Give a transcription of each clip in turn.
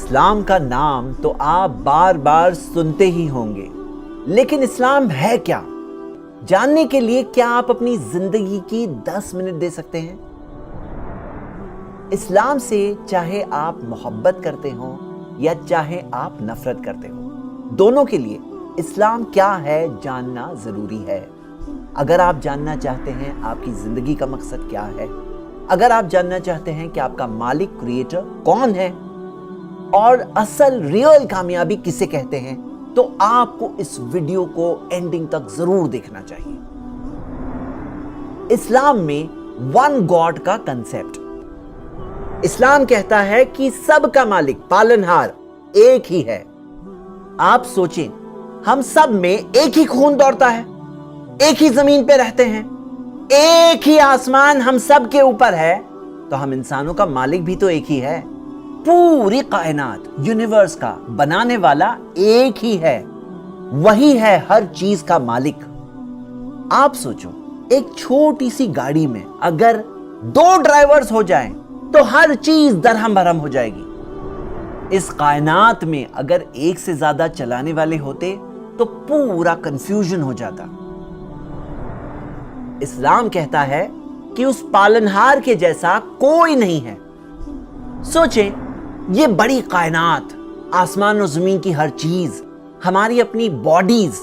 इस्लाम का नाम तो आप बार बार सुनते ही होंगे, लेकिन इस्लाम है क्या? जानने के लिए क्या आप अपनी जिंदगी की 10 मिनट दे सकते हैं? इस्लाम से चाहे आप मोहब्बत करते हो या चाहे आप नफरत करते हो, दोनों के लिए इस्लाम क्या है जानना जरूरी है। अगर आप जानना चाहते हैं आपकी जिंदगी का मकसद क्या है, अगर आप जानना चाहते हैं कि आपका मालिक क्रिएटर कौन है और असल रियल कामयाबी किसे कहते हैं, तो आपको इस वीडियो को एंडिंग तक जरूर देखना चाहिए। इस्लाम में वन गॉड का कंसेप्ट। इस्लाम कहता है कि सबका मालिक पालनहार एक ही है। आप सोचें, हम सब में एक ही खून दौड़ता है, एक ही जमीन पे रहते हैं, एक ही आसमान हम सब के ऊपर है, तो हम इंसानों का मालिक भी तो एक ही है। पूरी कायनात यूनिवर्स का बनाने वाला एक ही है, वही है हर चीज का मालिक। आप सोचो, एक छोटी सी गाड़ी में अगर 2 ड्राइवर्स हो जाएं, तो हर चीज दरहम भरम हो जाएगी। इस कायनात में अगर एक से ज्यादा चलाने वाले होते तो पूरा कंफ्यूजन हो जाता। इस्लाम कहता है कि उस पालनहार के जैसा कोई नहीं है। सोचें, ये बड़ी कायनात, आसमान और जमीन की हर चीज, हमारी अपनी बॉडीज,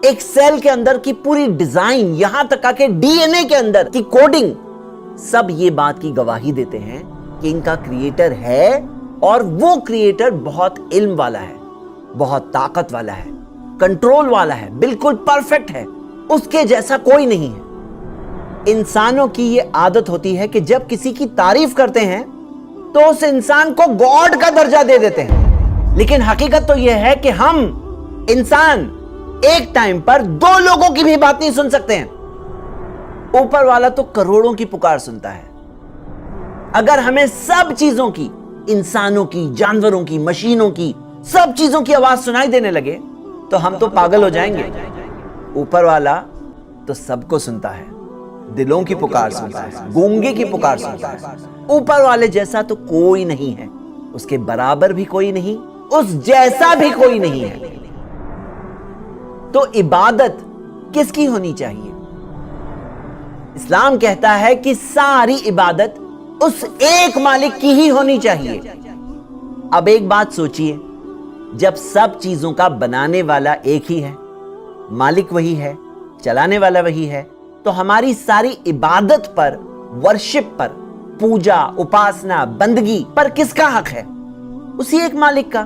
एक सेल के अंदर की पूरी डिजाइन, यहां तक आके डीएनए के अंदर की कोडिंग, सब ये बात की गवाही देते हैं कि इनका क्रिएटर है, और वो क्रिएटर बहुत इल्म वाला है, बहुत ताकत वाला है, कंट्रोल वाला है, बिल्कुल परफेक्ट है, उसके जैसा कोई नहीं है। इंसानों की ये आदत होती है कि जब किसी की तारीफ करते हैं तो उस इंसान को गॉड का दर्जा दे देते हैं, लेकिन हकीकत तो यह है कि हम इंसान एक टाइम पर 2 लोगों की भी बात नहीं सुन सकते हैं। ऊपर वाला तो करोड़ों की पुकार सुनता है। अगर हमें सब चीजों की, इंसानों की, जानवरों की, मशीनों की, सब चीजों की आवाज सुनाई देने लगे तो हम तो पागल हो जाएंगे। ऊपर वाला तो सबको सुनता है, दिलों की पुकार सुनता है, गूंगे की पुकार सुनता है। ऊपर वाले जैसा तो कोई नहीं है, उसके बराबर भी कोई नहीं, उस जैसा भी कोई नहीं है। तो इबादत किसकी होनी चाहिए? इस्लाम कहता है कि सारी इबादत उस एक मालिक की ही होनी चाहिए। अब एक बात सोचिए, जब सब चीजों का बनाने वाला एक ही है, मालिक वही है, चलाने वाला वही है, तो हमारी सारी इबादत पर, वर्शिप पर, पूजा, उपासना, बंदगी पर किसका हक है? उसी एक मालिक का।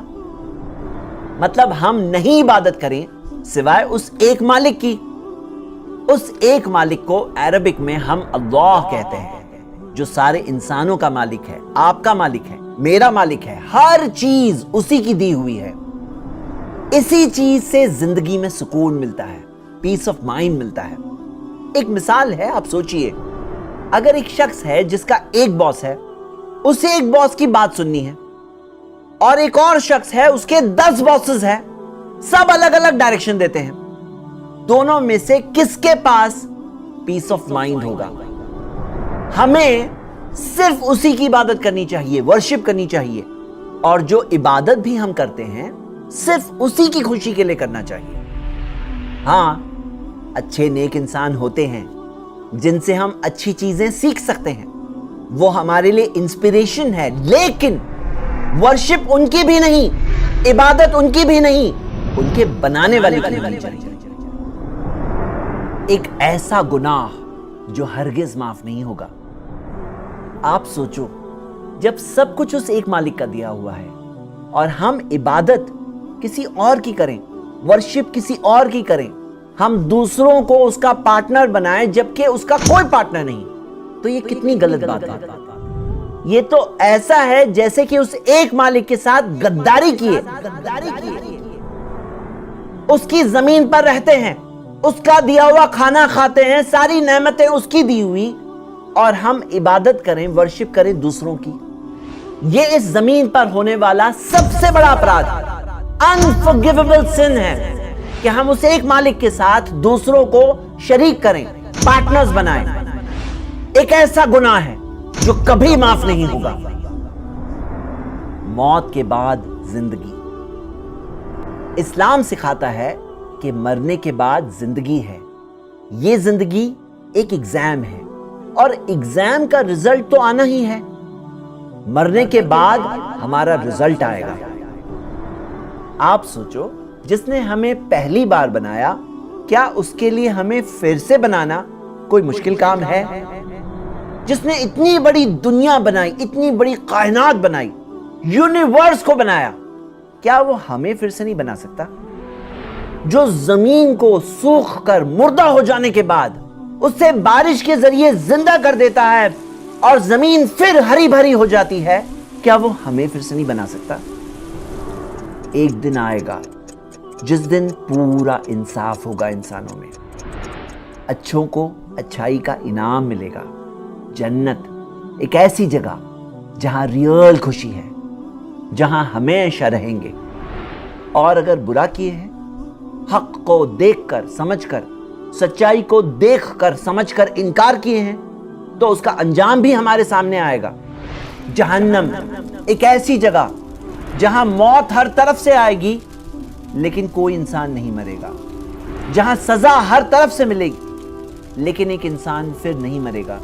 मतलब हम नहीं इबादत करें सिवाय उस एक मालिक की। उस एक मालिक को अरबिक में हम अल्लाह कहते हैं, जो सारे इंसानों का मालिक है, आपका मालिक है, मेरा मालिक है, हर चीज उसी की दी हुई है। इसी चीज से जिंदगी में सुकून मिलता है, पीस ऑफ माइंड मिलता है। एक मिसाल है, आप सोचिए, अगर एक शख्स है जिसका एक बॉस है, उसे एक बॉस की बात सुननी है, और एक और शख्स है उसके 10 बॉसेस हैं, सब अलग अलग डायरेक्शन देते हैं, दोनों में से किसके पास पीस ऑफ माइंड होगा? हमें सिर्फ उसी की इबादत करनी चाहिए, वर्शिप करनी चाहिए, और जो इबादत भी हम करते हैं सिर्फ उसी की खुशी के लिए करना चाहिए। हां, अच्छे नेक इंसान होते हैं जिनसे हम अच्छी चीजें सीख सकते हैं, वो हमारे लिए इंस्पिरेशन है, लेकिन वर्शिप उनकी भी नहीं, इबादत उनकी भी नहीं, उनके बनाने वाले की होनी चाहिए। एक ऐसा गुनाह जो हरगिज माफ नहीं होगा। आप सोचो, जब सब कुछ उस एक मालिक का दिया हुआ है और हम इबादत किसी और की करें, वर्शिप किसी और की करें, हम दूसरों को उसका पार्टनर बनाएं जबकि उसका कोई पार्टनर नहीं, तो ये कितनी गलत बात है। ये तो ऐसा है जैसे कि उस एक मालिक के साथ गद्दारी किए। उसकी जमीन पर रहते हैं, उसका दिया हुआ खाना खाते हैं, सारी नेमतें उसकी दी हुई, और हम इबादत करें, वर्शिप करें दूसरों की। ये इस जमीन पर होने वाला सबसे बड़ा अपराध, अनफॉरगिवेबल सिन है कि हम उस एक मालिक के साथ दूसरों को शरीक करें, पार्टनर्स बनाएं। एक ऐसा गुनाह है जो कभी माफ नहीं होगा। मौत के बाद زندگی۔ اسلام سکھاتا ہے کہ مرنے کے بعد زندگی ہے۔ یہ زندگی ایک ایگزام ہے اور ایگزام کا رزلٹ تو آنا ہی ہے۔ مرنے کے بعد ہمارا رزلٹ آئے گا۔ آپ سوچو، جس نے ہمیں پہلی بار بنایا، کیا اس کے لیے ہمیں پھر سے بنانا کوئی مشکل کام ہے؟ جس نے اتنی بڑی دنیا بنائی، اتنی بڑی کائنات بنائی، یونیورس کو بنایا، کیا وہ ہمیں پھر سے نہیں بنا سکتا؟ جو زمین کو سوکھ کر مردہ ہو جانے کے بعد اسے بارش کے ذریعے زندہ کر دیتا ہے اور زمین پھر ہری بھری ہو جاتی ہے، کیا وہ ہمیں پھر سے نہیں بنا سکتا؟ ایک دن آئے گا جس دن پورا انصاف ہوگا انسانوں میں، اچھوں کو اچھائی کا انعام ملے گا۔ جنت ایک ایسی جگہ جہاں ریئل خوشی ہے، جہاں ہمیشہ رہیں گے۔ اور اگر برا کیے ہیں، حق کو دیکھ کر سمجھ کر، سچائی کو دیکھ کر سمجھ کر انکار کیے ہیں، تو اس کا انجام بھی ہمارے سامنے آئے گا۔ جہنم ایک ایسی جگہ جہاں موت ہر طرف سے آئے گی لیکن کوئی انسان نہیں مرے گا، جہاں سزا ہر طرف سے ملے گی لیکن ایک انسان پھر نہیں مرے گا۔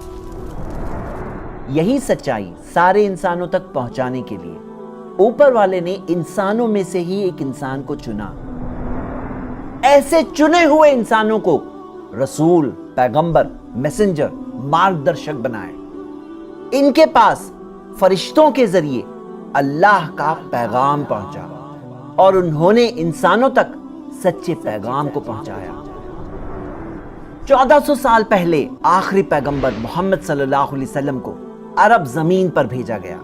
یہی سچائی سارے انسانوں تک پہنچانے کے لیے اوپر والے نے انسانوں میں سے ہی ایک انسان کو چنا۔ ایسے چنے ہوئے انسانوں کو رسول، پیغمبر، میسنجر، مارگدرشک بنائے۔ ان کے پاس فرشتوں کے ذریعے اللہ کا پیغام پہنچا اور انہوں نے انسانوں تک سچے پیغام کو پہنچایا۔ 1400 سال پہلے آخری پیغمبر محمد صلی اللہ علیہ وسلم کو عرب زمین پر بھیجا گیا،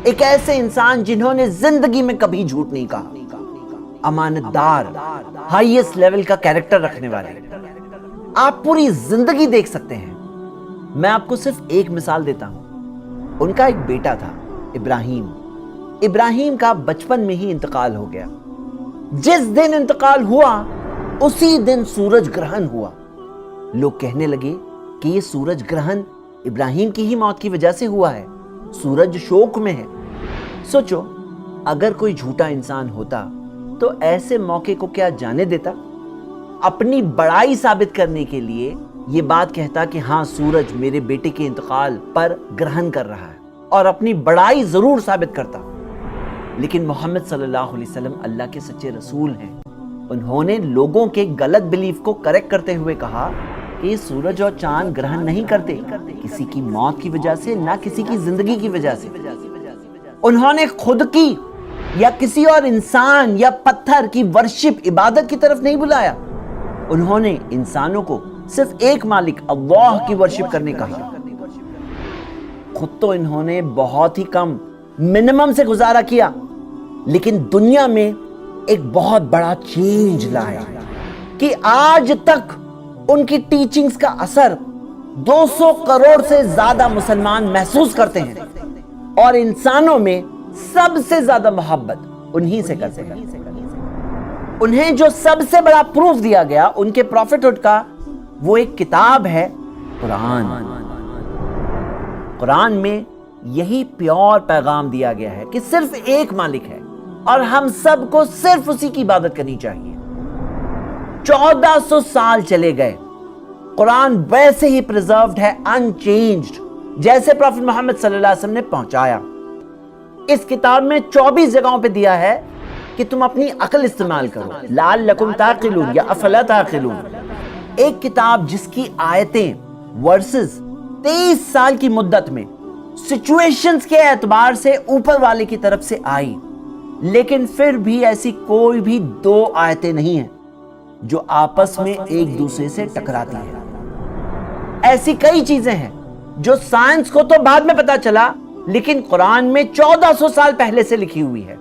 ایک ایسے انسان جنہوں نے زندگی میں کبھی جھوٹ نہیں کہا، امانت دار، ہائیسٹ لیول کا کیریکٹر رکھنے والے۔ آپ پوری زندگی دیکھ سکتے ہیں۔ میں آپ کو صرف ایک مثال دیتا ہوں۔ ان کا ایک بیٹا تھا، ابراہیم کا بچپن میں ہی انتقال ہو گیا۔ جس دن انتقال ہوا اسی دن سورج گرہن ہوا۔ لوگ کہنے لگے کہ یہ سورج گرہن ابراہیم کی ہی موت کی وجہ سے ہوا ہے، سورج شوق میں ہے۔ سوچو، اگر کوئی جھوٹا انسان ہوتا تو ایسے موقع کو کیا جانے دیتا؟ اپنی بڑائی ثابت کرنے کے لیے یہ بات کہتا کہ ہاں سورج میرے بیٹے کے انتقال پر گرہن کر رہا ہے، اور اپنی بڑائی ضرور ثابت کرتا۔ لیکن محمد صلی اللہ علیہ وسلم اللہ کے سچے رسول ہیں۔ انہوں نے لوگوں کے غلط بلیف کو کریکٹ کرتے ہوئے کہا کہ یہ سورج اور چاند گرہن نہیں کرتے کسی کی موت کی وجہ سے، نہ کسی کی زندگی کی وجہ سے۔ انہوں نے خود کی یا کسی اور انسان یا پتھر کی ورشپ، عبادت کی طرف نہیں بلایا۔ انہوں نے انسانوں کو صرف ایک مالک اللہ کی ورشپ کرنے کہا۔ خود تو انہوں نے بہت ہی کم، منیمم سے گزارا کیا، لیکن دنیا میں ایک بہت بڑا چینج لایا کہ آج تک ان کی ٹیچنگز کا اثر 200 کروڑ سے زیادہ مسلمان محسوس کرتے ہیں، اور انسانوں میں سب سے زیادہ محبت انہی سے کرتے ہیں۔ انہیں جو سب سے بڑا پروف دیا گیا ان کے پروفیٹہڈ کا، وہ ایک کتاب ہے قرآن۔ قرآن میں یہی پیور پیغام دیا گیا ہے کہ صرف ایک مالک ہے اور ہم سب کو صرف اسی کی عبادت کرنی چاہیے۔ 1400 سال چلے گئے، قرآن ویسے ہی پریزروڈ ہے، انچینجڈ، جیسے پروفیٹ محمد صلی اللہ علیہ وسلم نے پہنچایا۔ اس کتاب میں 24 جگہوں پہ دیا ہے کہ تم اپنی عقل استعمال کرو، لعلکم تعقلون یا افلا تعقلون۔ ایک کتاب جس کی آیتیں، ورسز 23 سال کی مدت میں سچویشنز کے اعتبار سے اوپر والے کی طرف سے آئی، لیکن پھر بھی ایسی کوئی بھی 2 آیتیں نہیں ہیں جو آپس میں ایک دوسرے سے ٹکراتی ہیں۔ ایسی کئی چیزیں ہیں جو سائنس کو تو بعد میں پتا چلا، لیکن قرآن میں 1400 سال پہلے سے لکھی ہوئی ہے۔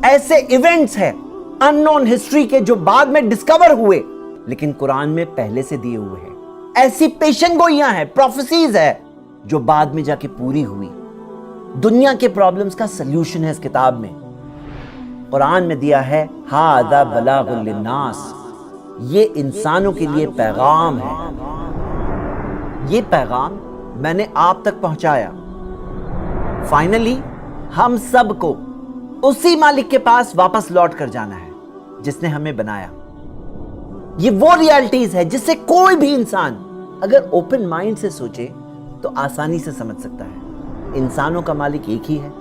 ایسے ایونٹس ہیں ان نون ہسٹری کے جو بعد میں ڈسکور ہوئے، لیکن قرآن میں پہلے سے دیے ہوئے ہیں۔ ایسی پیشن گوئیاں ہیں، پروفیسیز ہے جو بعد میں جا کے پوری ہوئی۔ دنیا کے پرابلمز کا سلیوشن ہے اس کتاب میں۔ قرآن میں دیا ہے ھذا بلاغ للناس، یہ انسانوں کے لیے پیغام ہے۔ یہ پیغام میں نے آپ تک پہنچایا۔ فائنلی ہم سب کو उसी मालिक के पास वापस लौट कर जाना है जिसने हमें बनाया। ये वो रियलिटीज है जिससे कोई भी इंसान अगर ओपन माइंड से सोचे तो आसानी से समझ सकता है। इंसानों का मालिक एक ही है,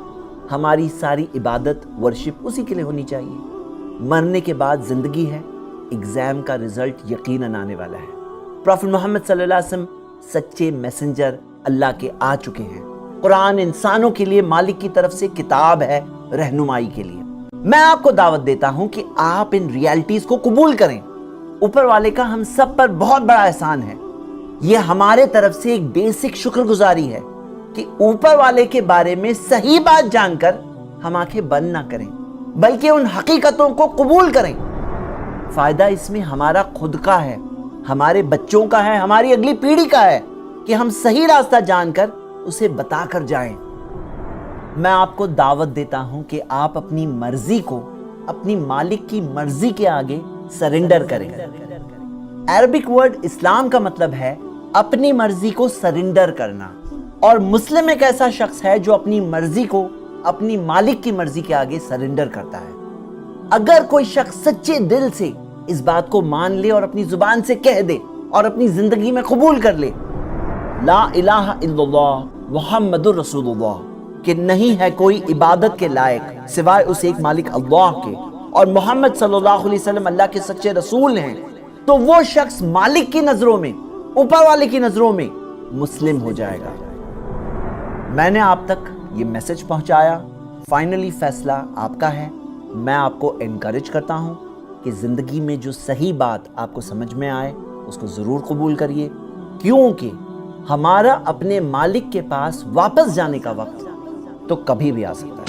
हमारी सारी इबादत वर्शिप उसी के लिए होनी चाहिए। मरने के बाद जिंदगी है, एग्जाम का रिजल्ट यकीनन आने वाला है। प्रॉफेट मोहम्मद सल्लल्लाहु अलैहि वसल्लम सच्चे मैसेंजर अल्लाह के आ चुके हैं। कुरान इंसानों के लिए मालिक की तरफ से किताब है रहनुमाई के लिए। मैं आपको दावत देता हूं कि आप इन रियलिटीज को कबूल करें। ऊपर वाले का हम सब पर बहुत बड़ा एहसान है। यह हमारे तरफ से एक बेसिक शुक्रगुजारी है कि ऊपर वाले के बारे में सही बात जानकर हम आंखें बंद ना करें, बल्कि उन हकीकतों को कबूल करें। फायदा इसमें हमारा खुद का है, हमारे बच्चों का है, हमारी अगली पीढ़ी का है कि हम सही रास्ता जानकर उसे बताकर जाएं। मैं आपको दावत देता हूं कि आप अपनी मर्जी को अपनी मालिक की मर्जी के आगे सरेंडर करें। अरबिक वर्ड इस्लाम का मतलब है अपनी मर्जी को सरेंडर करना, और मुस्लिम एक ऐसा शख्स है जो अपनी मर्जी को अपनी मालिक की मर्जी के आगे सरेंडर करता है। अगर कोई शख्स सच्चे दिल से इस बात को मान ले और अपनी जुबान से कह दे और अपनी जिंदगी में कबूल कर ले, ला इलाहा इल्लल्लाह मुहम्मदुर रसूलुल्लाह, कि नहीं है कोई इबादत के लायक सिवाय उस एक मालिक अल्लाह के, और मोहम्मद सल्लल्लाहु अलैहि वसल्लम अल्लाह के सच्चे रसूल हैं, तो वो शख्स मालिक की नजरों में, ऊपर वाले की नजरों में मुस्लिम हो जाएगा। मैंने आप तक ये मैसेज पहुंचाया, फाइनली फैसला आपका है। मैं आपको एनकरेज करता हूं कि जिंदगी में जो सही बात आपको समझ में आए उसको जरूर कबूल करिए, क्योंकि हमारा अपने मालिक के पास वापस जाने का वक्त तो कभी भी आ सकता है।